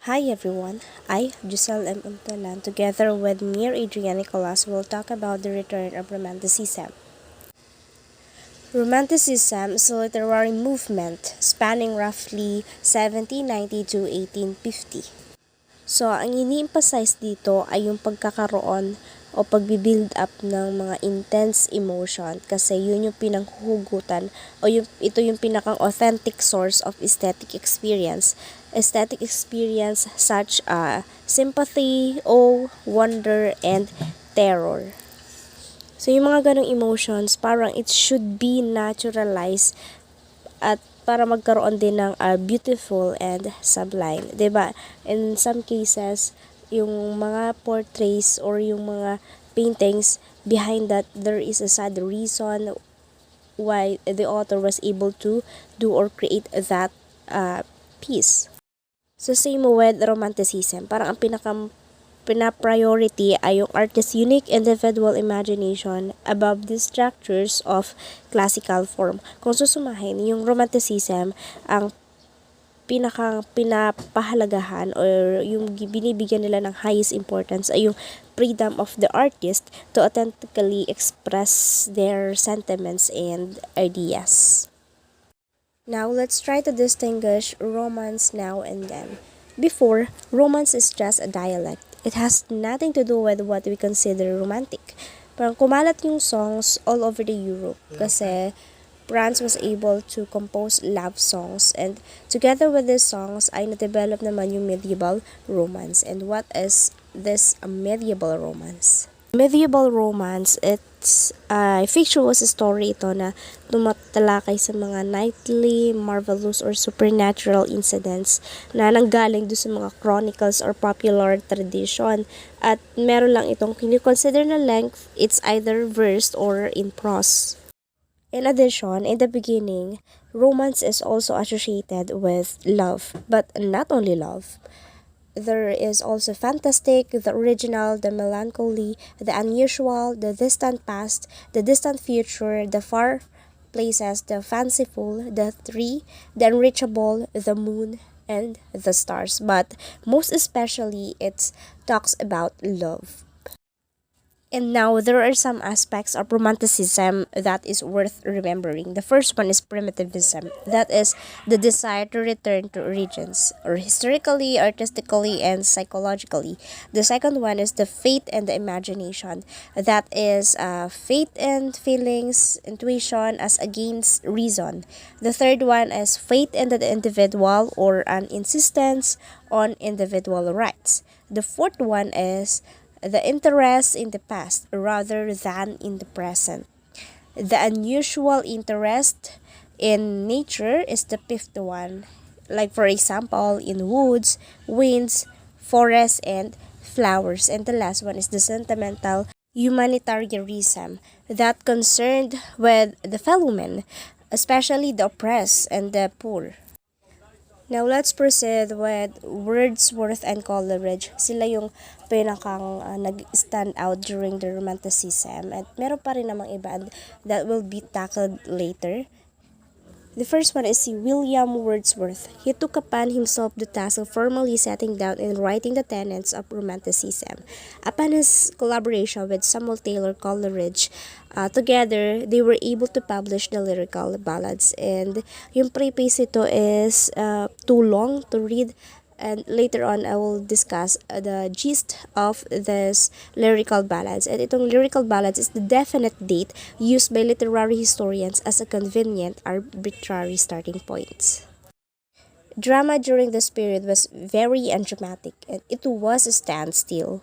Hi everyone, I, Giselle M. Untalan, together with Mir Adrian Nicolas, will talk about the return of Romanticism. Romanticism is a literary movement spanning roughly 1790 to 1850. So, ang ini-emphasize dito ay yung pagkakaroon o pagbibuild up ng mga intense emotion kasi yun yung pinanghuhugutan o ito yung pinakang authentic source of aesthetic experience. Aesthetic experience such as sympathy, awe, wonder, and terror. So, yung mga ganong emotions, parang it should be naturalized at para magkaroon din ng beautiful and sublime, 'di ba? In some cases, yung mga portraits or yung mga paintings behind that there is a sad reason why the author was able to do or create that piece. So same with romanticism, parang ang pina-priority ay yung artist's unique individual imagination above the structures of classical form. Kung susumahin, yung romanticism, ang pinakang pinapahalagahan or yung binibigyan nila ng highest importance ay yung freedom of the artist to authentically express their sentiments and ideas. Now, let's try to distinguish romance now and then. Before, romance is just a dialect. It has nothing to do with what we consider romantic. Parang kumalat yung songs all over the Europe kasi France was able to compose love songs, and together with these songs ay na-develop naman yung medieval romance. And what is this medieval romance? Medieval romance, it's a fictitious story ito na tumatalakay sa mga knightly, marvelous, or supernatural incidents na nanggaling doon sa mga chronicles or popular tradition. At meron lang itong kini-consider na length, it's either verse or in prose. In addition, in the beginning, romance is also associated with love, but not only love. There is also fantastic, the original, the melancholy, the unusual, the distant past, the distant future, the far places, the fanciful, the three, the unreachable, the moon, and the stars. But most especially, it talks about love. And now, there are some aspects of romanticism that is worth remembering. The first one is primitivism. That is the desire to return to origins, or historically, artistically, and psychologically. The second one is the faith and the imagination. That is faith and feelings, intuition as against reason. The third one is faith in the individual, or an insistence on individual rights. The fourth one is the interest in the past rather than in the present. The unusual interest in nature is the fifth one. Like for example, in woods, winds, forests, and flowers. And the last one is the sentimental humanitarianism that concerned with the fellow men, especially the oppressed and the poor. Now, let's proceed with Wordsworth and Coleridge. Sila yung pinakang nag-stand out during the Romanticism. At meron pa rin namang iba that will be tackled later. The first one is si William Wordsworth. He took upon himself the task of formally setting down and writing the tenets of Romanticism. Upon his collaboration with Samuel Taylor Coleridge, together, they were able to publish the lyrical ballads. And yung preface ito is too long to read. And later on, I will discuss the gist of this lyrical ballads. And itong lyrical ballads is the definite date used by literary historians as a convenient arbitrary starting point. Drama during this period was very undramatic, and it was a standstill.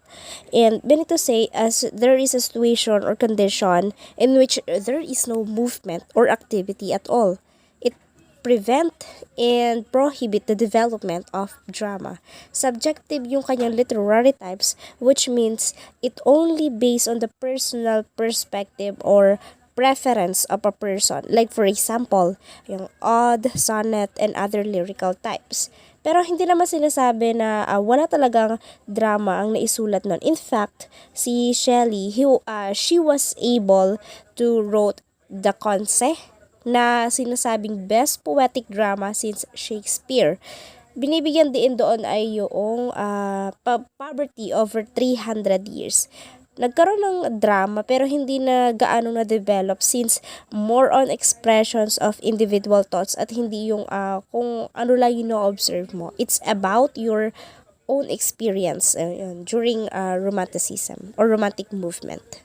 And Benito say, as there is a situation or condition in which there is no movement or activity at all, it prevent and prohibit the development of drama. Subjective yung kanyang literary types, which means it only based on the personal perspective or preference of a person. Like for example, yung ode, sonnet, and other lyrical types. Pero hindi naman sinasabi na wala talagang drama ang naisulat nun. In fact, si Shelley, she was able to wrote the Conce na sinasabing best poetic drama since Shakespeare. binibigyan din doon ay yung poverty over 300 years. Nagkaroon ng drama pero hindi na gaano na-develop since more on expressions of individual thoughts at hindi yung kung ano lang yung na-observe mo. It's about your own experience during Romanticism or Romantic movement.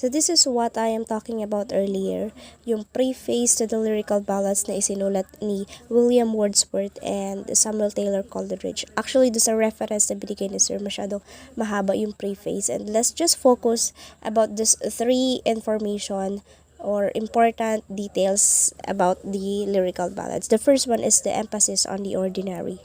So this is what I am talking about earlier, yung preface to the lyrical ballads na isinulat ni William Wordsworth and Samuel Taylor Coleridge. Actually, doon sa reference na binigay ni Sir, masyadong mahaba yung preface. And let's just focus about this three information or important details about the lyrical ballads. The first one is the emphasis on the ordinary.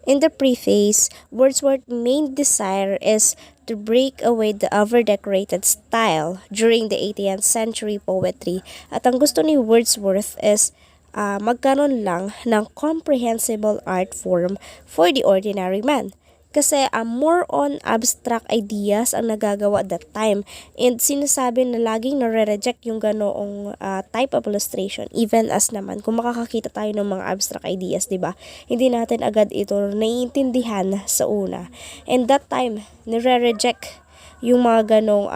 In the preface, Wordsworth's main desire is to break away the over-decorated style during the 18th century poetry. At ang gusto ni Wordsworth is magkaroon lang ng comprehensible art form for the ordinary man. Kasi more on abstract ideas ang nagagawa at that time. And sinasabi na laging nare-reject yung ganoong type of illustration. Even as naman, kung makakakita tayo ng mga abstract ideas, di ba? Hindi natin agad ito naiintindihan sa una. And that time, nare-reject yung mga ganong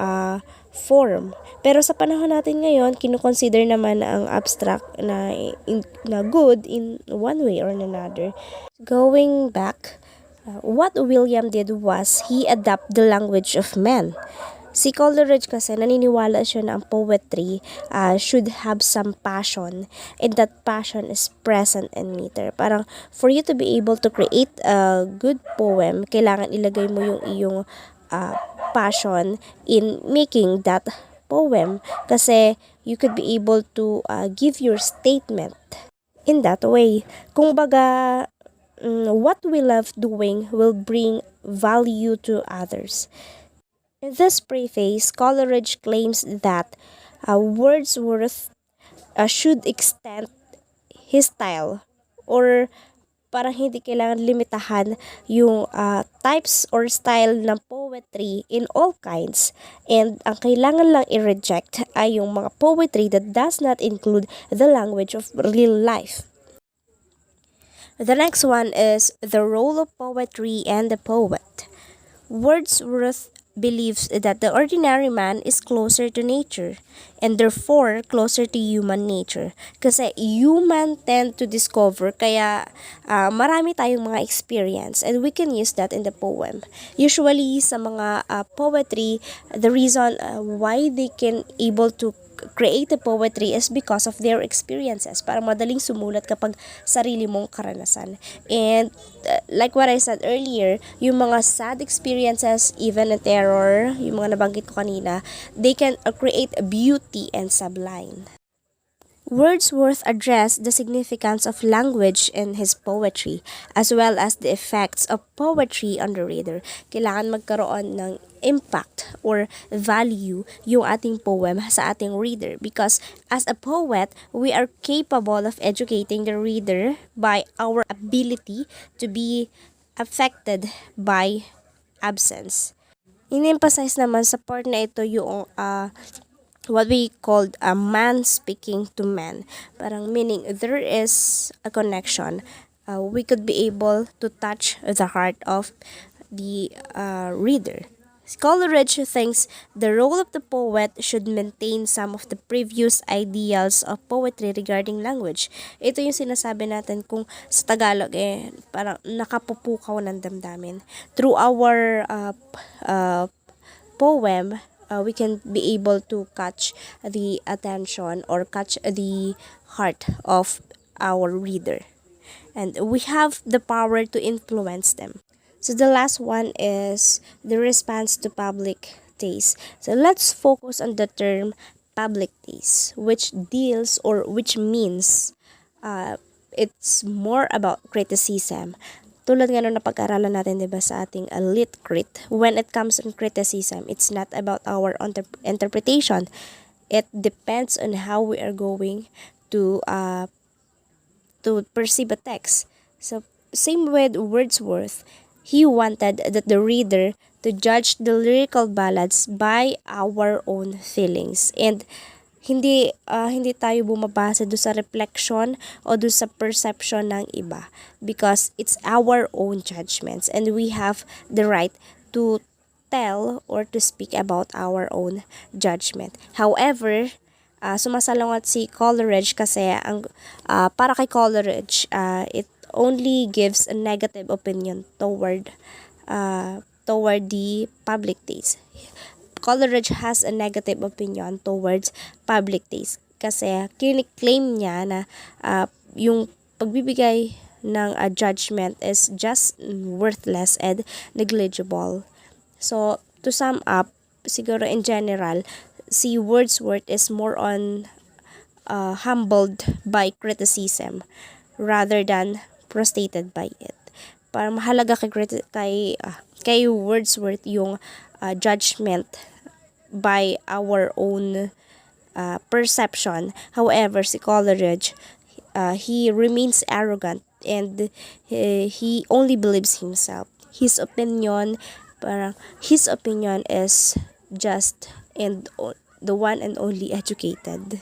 form. Pero sa panahon natin ngayon, kinukonsider naman ang abstract na good in one way or another. Going back, what William did was he adapted the language of men. Si Coleridge kasi naniniwala siya na ang poetry should have some passion, and that passion is present in meter. Parang for you to be able to create a good poem, kailangan ilagay mo yung iyong passion in making that poem kasi you could be able to give your statement in that way. Kung baga, what we love doing will bring value to others. In this preface, Coleridge claims that Wordsworth should extend his style or parang hindi kailangan limitahan yung types or style ng poetry in all kinds. And ang kailangan lang i-reject ay yung mga poetry that does not include the language of real life. The next one is the role of poetry and the poet. Wordsworth believes that the ordinary man is closer to nature and therefore closer to human nature. Kasi human tend to discover kaya marami tayong mga experience and we can use that in the poem. Usually sa mga poetry, the reason why they can able to create a poetry is because of their experiences. Para madaling sumulat kapag sarili mong karanasan. And like what I said earlier, yung mga sad experiences, even a terror, yung mga nabanggit ko kanina, they can create a beauty and sublime. Wordsworth addressed the significance of language in his poetry as well as the effects of poetry on the reader. Kailangan magkaroon ng impact or value yung ating poem sa ating reader because as a poet, we are capable of educating the reader by our ability to be affected by absence. In-emphasize naman sa part na ito yung what we called a man speaking to man. Parang meaning there is a connection. We could be able to touch the heart of the reader. Coleridge thinks the role of the poet should maintain some of the previous ideals of poetry regarding language. Ito yung sinasabi natin kung sa Tagalog parang nakapupukaw ng damdamin. Through our poem, we can be able to catch the attention or catch the heart of our reader. And we have the power to influence them. So the last one is the response to public taste. So let's focus on the term public taste, which deals or which means it's more about criticism. Tulad nga nung napag-aralan natin, diba, sa ating lit crit, when it comes on criticism, it's not about our interpretation. It depends on how we are going to perceive a text. So, same with Wordsworth, he wanted that the reader to judge the lyrical ballads by our own feelings. And hindi tayo bumabase do sa reflection o do sa perception ng iba, because it's our own judgments and we have the right to tell or to speak about our own judgment. However, sumasalungat si Coleridge kasi para kay Coleridge, it only gives a negative opinion toward the public taste. Coleridge has a negative opinion towards public taste kasi kiniklaim niya na yung pagbibigay ng judgment is just worthless and negligible. So, to sum up, siguro in general, si Wordsworth is more on humbled by criticism rather than prostrated by it. Para mahalaga kay Wordsworth yung judgment by our own perception. However, si Coleridge, he remains arrogant and he only believes himself. His opinion is just and the one and only educated.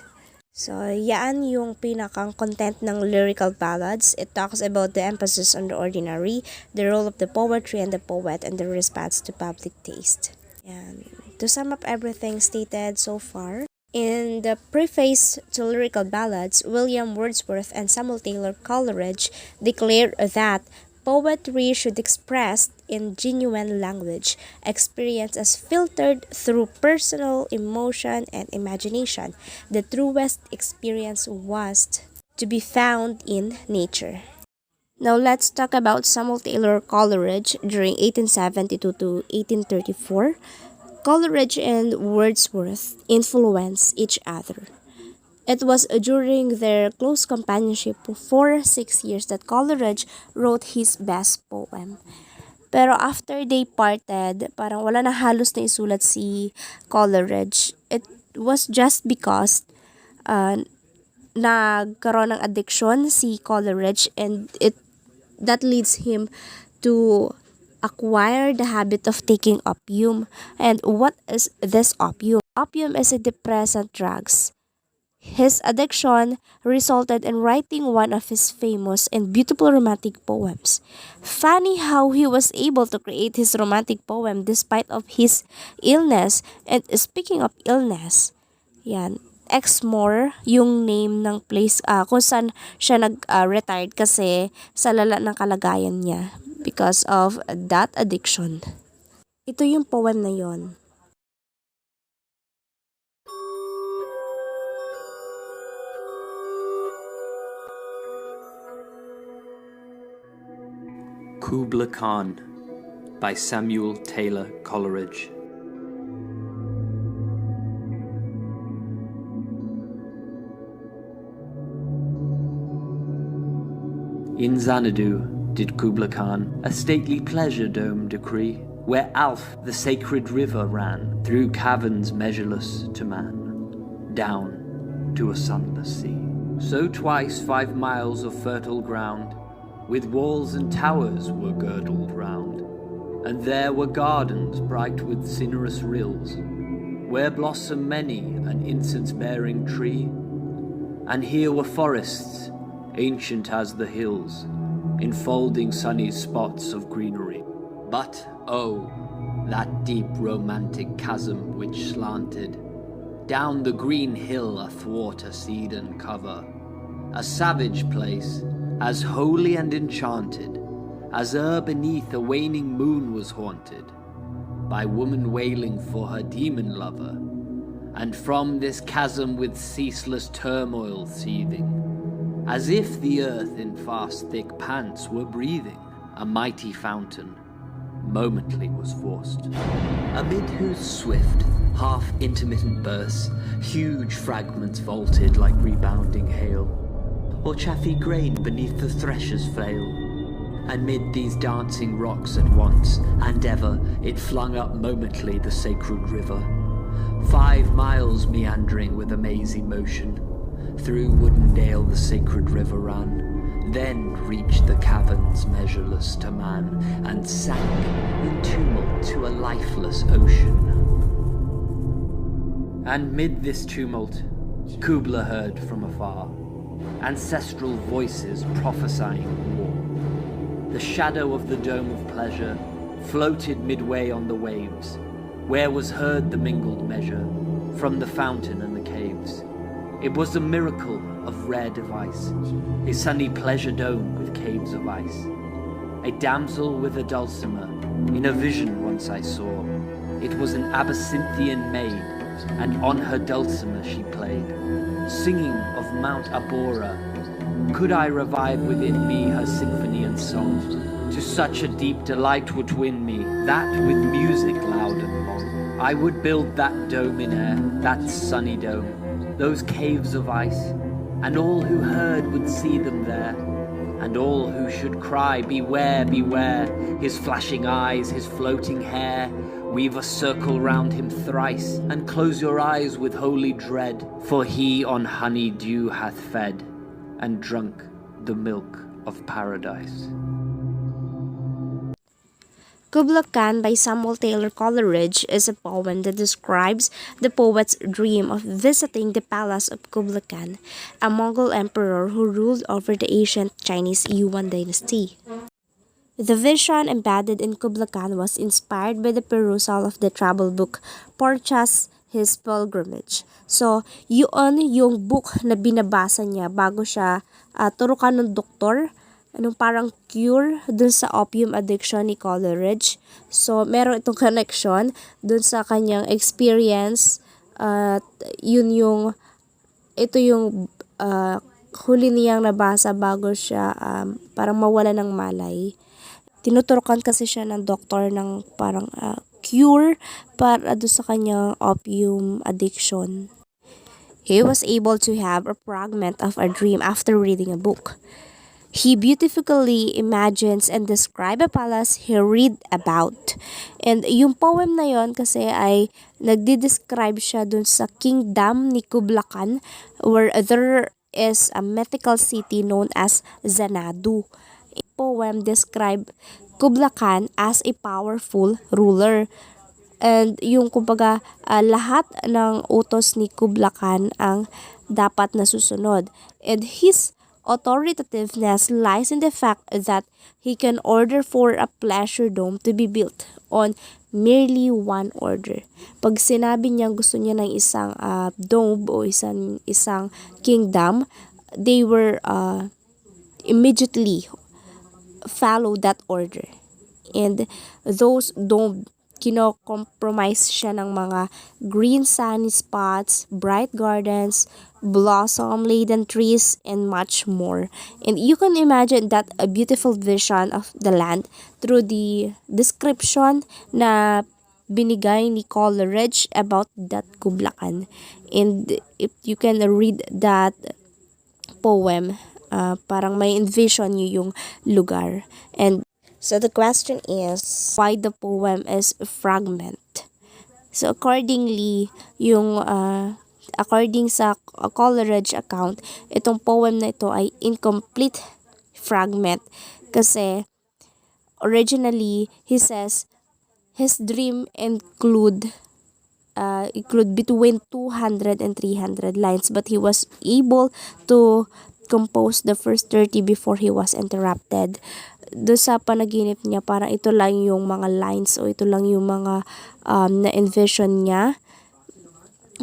So, yan yung pinakang content ng lyrical ballads. It talks about the emphasis on the ordinary, the role of the poetry and the poet, and the response to public taste. And to sum up everything stated so far, in the preface to lyrical ballads, William Wordsworth and Samuel Taylor Coleridge declared that poetry should express in genuine language, experience as filtered through personal emotion and imagination. The truest experience was to be found in nature. Now let's talk about Samuel Taylor Coleridge during 1872 to 1834. Coleridge and Wordsworth influenced each other. It was during their close companionship for 6 years that Coleridge wrote his best poem. Pero after they parted, parang wala na halos na isulat si Coleridge. It was just because nagkaroon ng addiction si Coleridge, and that leads him to acquire the habit of taking opium. And what is this opium? Opium is a depressant drugs. His addiction resulted in writing one of his famous and beautiful romantic poems. Funny how he was able to create his romantic poem despite of his illness. And speaking of illness, yan, Exmoor yung name ng place kung saan siya nag-retired kasi sa lala ng kalagayan niya because of that addiction. Ito yung poem na yon. Kubla Khan by Samuel Taylor Coleridge. In Xanadu did Kubla Khan a stately pleasure dome decree, where Alph the sacred river ran through caverns measureless to man, down to a sunless sea. So twice 5 miles of fertile ground with walls and towers were girdled round, and there were gardens bright with sinuous rills, where blossom many an incense-bearing tree, and here were forests ancient as the hills, enfolding sunny spots of greenery. But, oh, that deep romantic chasm which slanted down the green hill athwart a cedarn cover, a savage place, as holy and enchanted as beneath a waning moon was haunted by woman wailing for her demon lover, and from this chasm with ceaseless turmoil seething, as if the earth in fast thick pants were breathing, a mighty fountain momently was forced, amid whose swift, half-intermittent bursts huge fragments vaulted like rebounding hail, or chaffy grain beneath the thresher's flail, and mid these dancing rocks at once, and ever it flung up momently the sacred river, 5 miles meandering with a mazy motion. Through wooden dale the sacred river ran, then reached the caverns measureless to man, and sank in tumult to a lifeless ocean. And mid this tumult, Kubla heard from afar, ancestral voices prophesying war. The shadow of the dome of pleasure floated midway on the waves, where was heard the mingled measure from the fountain and the caves. It was a miracle of rare device, a sunny pleasure dome with caves of ice. A damsel with a dulcimer, in a vision once I saw. It was an Abyssinthian maid, and on her dulcimer she played, singing of Mount Abora. Could I revive within me her symphony and song, to such a deep delight would win me, that with music loud and long, I would build that dome in air, that sunny dome, those caves of ice, and all who heard would see them there, and all who should cry, beware, beware, his flashing eyes, his floating hair, weave a circle round him thrice, and close your eyes with holy dread, for he on honey dew hath fed, and drunk the milk of paradise. Kubla Khan by Samuel Taylor Coleridge is a poem that describes the poet's dream of visiting the palace of Kubla Khan, a Mongol emperor who ruled over the ancient Chinese Yuan dynasty. The vision embedded in Kubla Khan was inspired by the perusal of the travel book Portia's His Pilgrimage. So, yun yung book na binabasa niya bago siya turukan ng doktor, anong parang cure dun sa opium addiction ni Coleridge. So, meron itong connection dun sa kanyang experience at ito yung huli niyang nabasa bago siya parang mawala ng malay. Tinuturukan kasi siya ng doktor ng parang cure para doon sa kanyang opium addiction. He was able to have a fragment of a dream after reading a book. He beautifully imagines and describes a palace he read about. And yung poem na yon kasi ay nagdi-describe siya dun sa kingdom ni Kubla Khan where there is a mythical city known as Xanadu. Poem describe Kubla Khan as a powerful ruler. And yung kumbaga lahat ng utos ni Kubla Khan ang dapat nasusunod. And his authoritativeness lies in the fact that he can order for a pleasure dome to be built on merely one order. Pag sinabi niya gusto niya ng isang dome o isang kingdom, they were immediately follow that order. And those dome kino-compromise siya ng mga green sunny spots, bright gardens, blossom-laden trees, and much more. And you can imagine that a beautiful vision of the land through the description na binigay ni Coleridge about that Kubla Khan. And if you can read that poem, parang may envision nyo yung lugar. And so the question is, why the poem is a fragment? So accordingly, according sa Coleridge account, itong poem na ito ay incomplete fragment kasi originally he says his dream include between 200 and 300 lines, but he was able to compose the first 30 before he was interrupted. Doon sa panaginip niya, parang ito lang yung mga lines o ito lang yung mga na-envision niya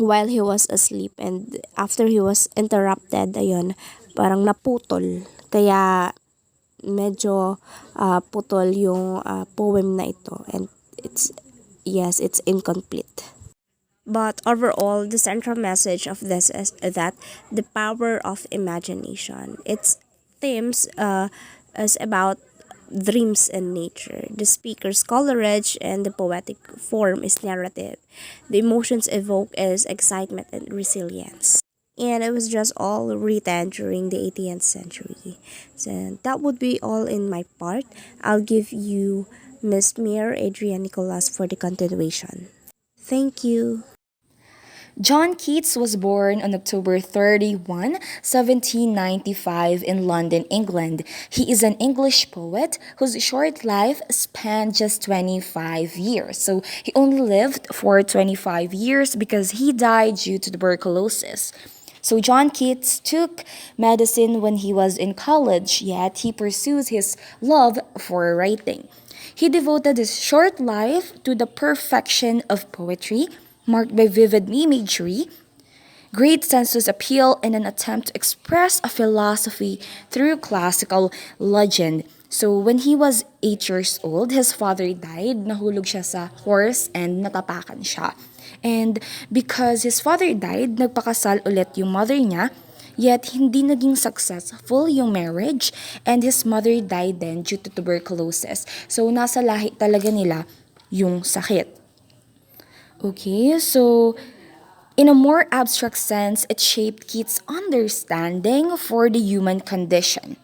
while he was asleep. And after he was interrupted, ayun, parang naputol. Kaya medyo putol yung poem na ito. And it's incomplete. But overall, the central message of this is that the power of imagination. Its themes is about dreams and nature. The speaker's Coleridge and the poetic form is narrative. The emotions evoked is excitement and resilience. And it was just all written during the 18th century. So that would be all in my part. I'll give you Miss Mayor Adrian Nicolas for the continuation. Thank you. John Keats was born on October 31, 1795 in London, England. He is an English poet whose short life spanned just 25 years. So he only lived for 25 years because he died due to tuberculosis. So John Keats took medicine when he was in college, yet he pursues his love for writing. He devoted his short life to the perfection of poetry, marked by vivid imagery, great sensuous appeal, and an attempt to express a philosophy through classical legend. So when he was 8 years old, his father died, nahulog siya sa horse and natapakan siya. And because his father died, nagpakasal ulit yung mother niya, yet hindi naging successful yung marriage, and his mother died then due to tuberculosis. So nasa lahi talaga nila yung sakit. Okay, so in a more abstract sense, it shaped Keats' understanding for the human condition,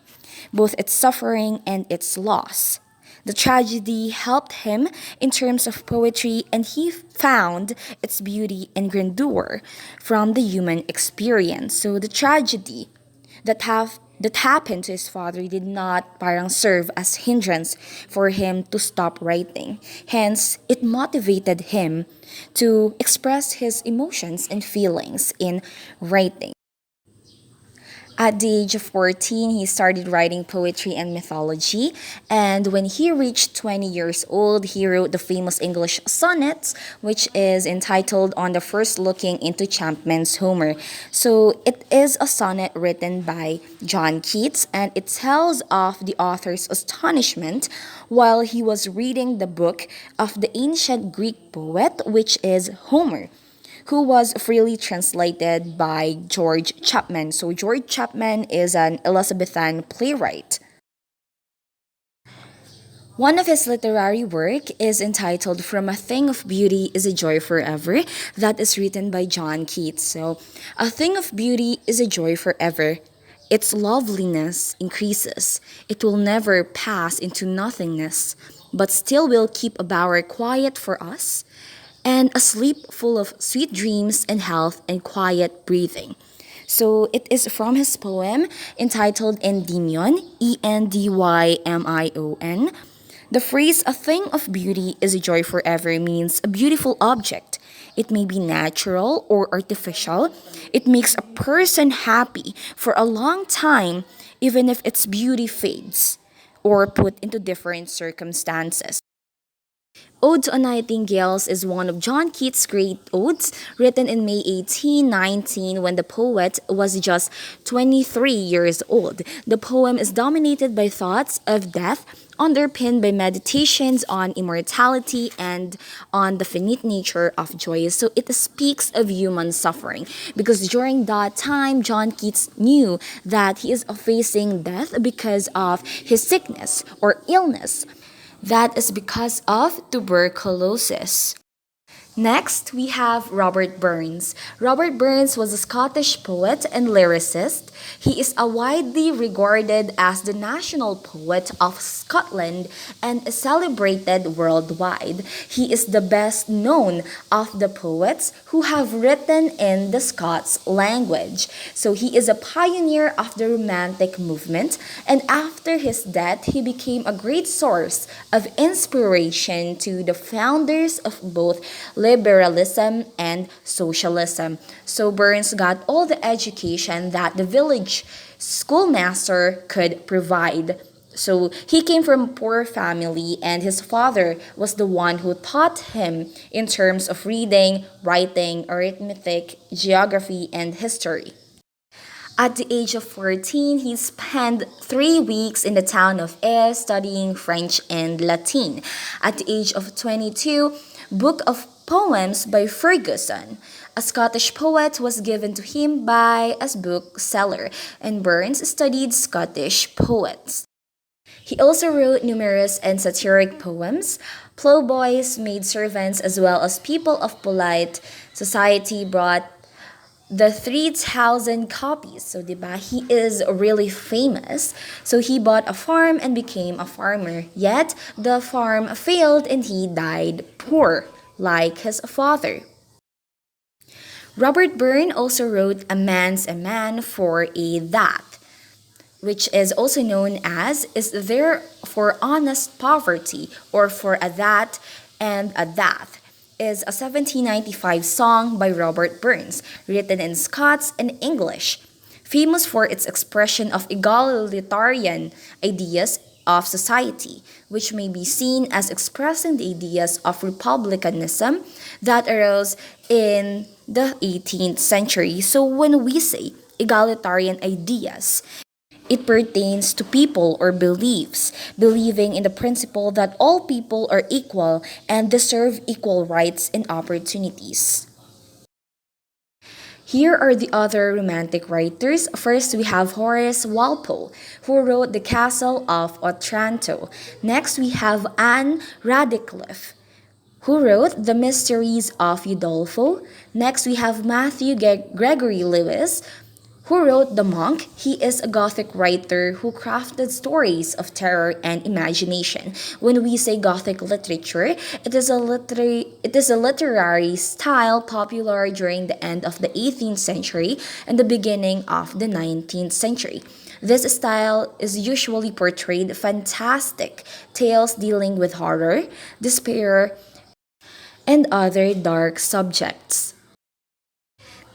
both its suffering and its loss. The tragedy helped him in terms of poetry, and he found its beauty and grandeur from the human experience. So the tragedy that happened to his father did not parang serve as hindrance for him to stop writing. Hence, it motivated him to express his emotions and feelings in writing. At the age of 14, he started writing poetry and mythology. And when he reached 20 years old, he wrote the famous English sonnets, which is entitled On the First Looking into Champman's Homer. So it is a sonnet written by John Keats, and it tells of the author's astonishment while he was reading the book of the ancient Greek poet, which is Homer, who was freely translated by George Chapman. So George Chapman is an Elizabethan playwright. One of his literary work is entitled From a Thing of Beauty is a Joy Forever. That is written by John Keats. So, a thing of beauty is a joy forever. Its loveliness increases. It will never pass into nothingness, but still will keep a bower quiet for us, and a sleep full of sweet dreams and health and quiet breathing. So it is from his poem entitled Endymion, Endymion. The phrase a thing of beauty is a joy forever means a beautiful object. It may be natural or artificial. It makes a person happy for a long time, even if its beauty fades or put into different circumstances. Ode to a Nightingale is one of John Keats' great odes, written in May 1819 when the poet was just 23 years old. The poem is dominated by thoughts of death, underpinned by meditations on immortality and on the finite nature of joy. So it speaks of human suffering because during that time, John Keats knew that he is facing death because of his sickness or illness. That is because of tuberculosis. Next, we have Robert Burns. Robert Burns was a Scottish poet and lyricist. He is widely regarded as the national poet of Scotland and is celebrated worldwide. He is the best known of the poets who have written in the Scots language. So he is a pioneer of the Romantic movement, and after his death, he became a great source of inspiration to the founders of both liberalism and socialism. So Burns got all the education that the village schoolmaster could provide. So he came from a poor family, and his father was the one who taught him in terms of reading, writing, arithmetic, geography, and history. At the age of 14, he spent 3 weeks in the town of Aix studying French and Latin. At the age of 22, Book of Poems by Ferguson, a Scottish poet, was given to him by a bookseller, and Burns studied Scottish poets. He also wrote numerous and satiric poems. Plowboys, maidservants, as well as people of polite society brought the 3,000 copies. So, diba, he is really famous. So, he bought a farm and became a farmer. Yet, the farm failed and he died poor, like his father. Robert Burns also wrote A Man's a Man for a That, which is also known as Is There for Honest Poverty, or For a That and a That. is a 1795 song by Robert Burns, written in Scots and English, famous for its expression of egalitarian ideas of society, which may be seen as expressing the ideas of republicanism that arose in the 18th century. So when we say egalitarian ideas, it pertains to people or beliefs, believing in the principle that all people are equal and deserve equal rights and opportunities. Here are the other romantic writers. First, we have Horace Walpole, who wrote The Castle of Otranto. Next, we have Anne Radcliffe, who wrote The Mysteries of Udolpho. Next, we have Matthew Gregory Lewis, who wrote The Monk. He is a Gothic writer who crafted stories of terror and imagination. When we say Gothic literature, it is a literary style popular during the end of the 18th century and the beginning of the 19th century. This style is usually portrayed fantastic tales dealing with horror, despair, and other dark subjects.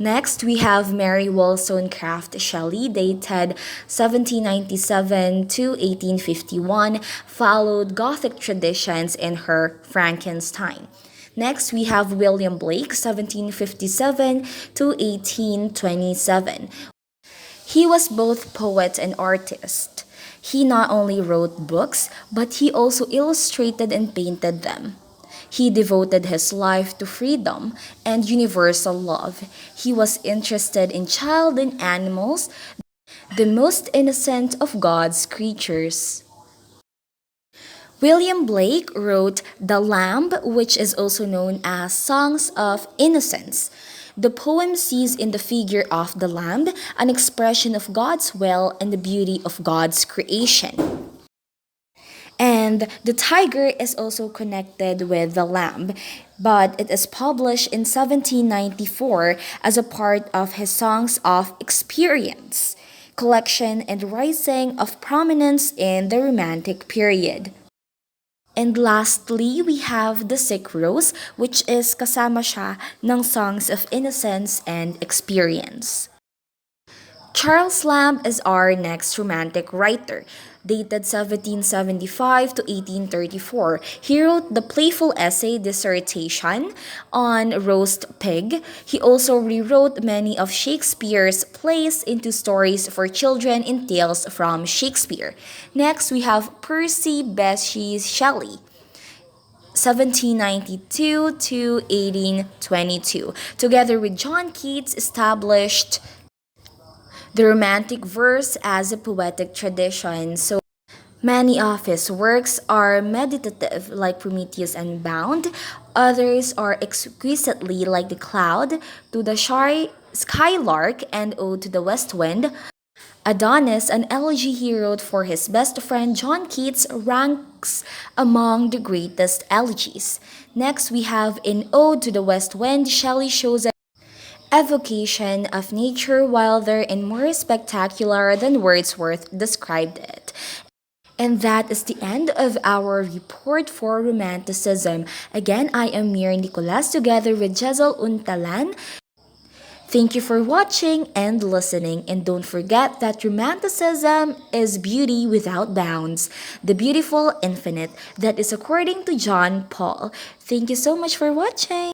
Next, we have Mary Wollstonecraft Shelley, dated 1797 to 1851, followed Gothic traditions in her Frankenstein. Next, we have William Blake, 1757 to 1827. He was both poet and artist. He not only wrote books, but he also illustrated and painted them. He devoted his life to freedom and universal love. He was interested in child and animals, the most innocent of God's creatures. William Blake wrote The Lamb, which is also known as Songs of Innocence. The poem sees in the figure of the lamb an expression of God's will and the beauty of God's creation. And the tiger is also connected with the lamb, but it is published in 1794 as a part of his Songs of Experience collection and rising of prominence in the Romantic period. And lastly, we have The Sick Rose, which is kasama siya ng Songs of Innocence and Experience. Charles Lamb is our next romantic writer. Dated 1775 to 1834, he wrote the playful essay dissertation on roast pig. He also rewrote many of Shakespeare's plays into stories for children in Tales from Shakespeare. Next, we have Percy Bysshe Shelley. 1792 to 1822, together with John Keats, established the Romantic verse as a poetic tradition. So many of his works are meditative, like Prometheus Unbound. Others are exquisitely, like The Cloud, To the Skylark, and Ode to the West Wind. Adonis, an elegy he wrote for his best friend John Keats, ranks among the greatest elegies. Next, we have in Ode to the West Wind, Shelley shows evocation of nature wilder and more spectacular than Wordsworth described it. And that is the end of our report for Romanticism. Again, I am Mir Nicolas together with Jezel Untalan. Thank you for watching and listening, and don't forget that Romanticism is beauty without bounds, the beautiful infinite, that is according to John Paul. Thank you so much for watching.